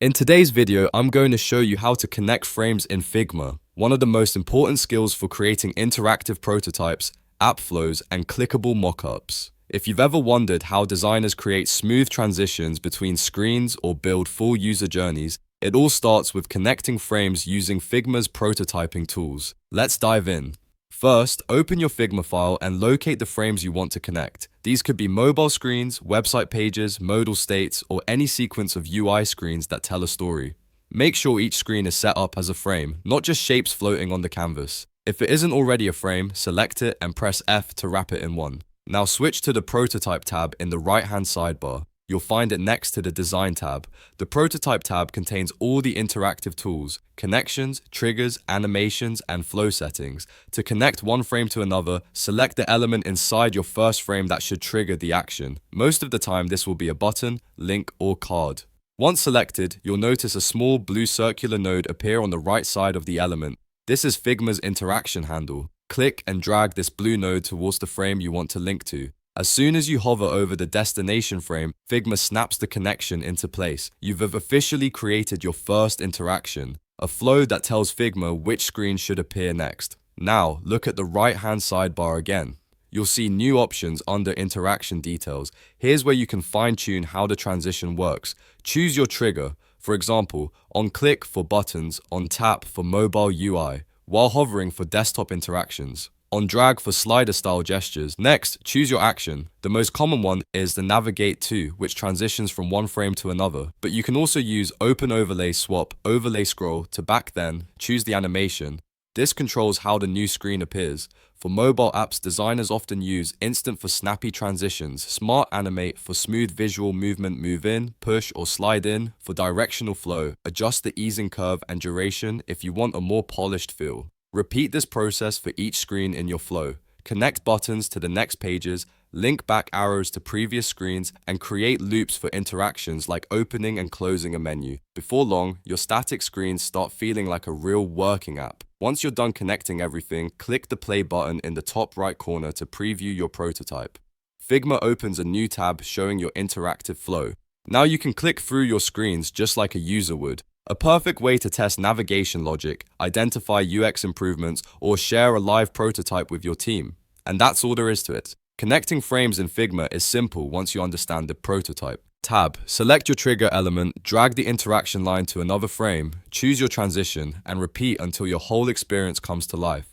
In today's video, I'm going to show you how to connect frames in Figma, one of the most important skills for creating interactive prototypes, app flows, and clickable mockups. If you've ever wondered how designers create smooth transitions between screens or build full user journeys, it all starts with connecting frames using Figma's prototyping tools. Let's dive in. First, open your Figma file and locate the frames you want to connect. These could be mobile screens, website pages, modal states, or any sequence of UI screens that tell a story. Make sure each screen is set up as a frame, not just shapes floating on the canvas. If it isn't already a frame, select it and press F to wrap it in one. Now switch to the Prototype tab in the right-hand sidebar. You'll find it next to the Design tab. The Prototype tab contains all the interactive tools, connections, triggers, animations, and flow settings. To connect one frame to another, select the element inside your first frame that should trigger the action. Most of the time, this will be a button, link, or card. Once selected, you'll notice a small blue circular node appear on the right side of the element. This is Figma's interaction handle. Click and drag this blue node towards the frame you want to link to. As soon as you hover over the destination frame, Figma snaps the connection into place. You've officially created your first interaction, a flow that tells Figma which screen should appear next. Now, look at the right-hand sidebar again. You'll see new options under Interaction Details. Here's where you can fine-tune how the transition works. Choose your trigger, for example, on click for buttons, on tap for mobile UI, while hovering for desktop interactions. On drag for slider-style gestures. Next, choose your action. The most common one is the Navigate To, which transitions from one frame to another. But you can also use Open Overlay Swap, Overlay Scroll to back then choose the animation. This controls how the new screen appears. For mobile apps, designers often use Instant for snappy transitions, Smart Animate for smooth visual movement, move in, push, or slide in for directional flow. Adjust the easing curve and duration if you want a more polished feel. Repeat this process for each screen in your flow. Connect buttons to the next pages, link back arrows to previous screens, and create loops for interactions like opening and closing a menu. Before long, your static screens start feeling like a real working app. Once you're done connecting everything, click the play button in the top right corner to preview your prototype. Figma opens a new tab showing your interactive flow. Now you can click through your screens just like a user would. A perfect way to test navigation logic, identify UX improvements, or share a live prototype with your team. And that's all there is to it. Connecting frames in Figma is simple once you understand the prototype. Tab. Select your trigger element, drag the interaction line to another frame, choose your transition, and repeat until your whole experience comes to life.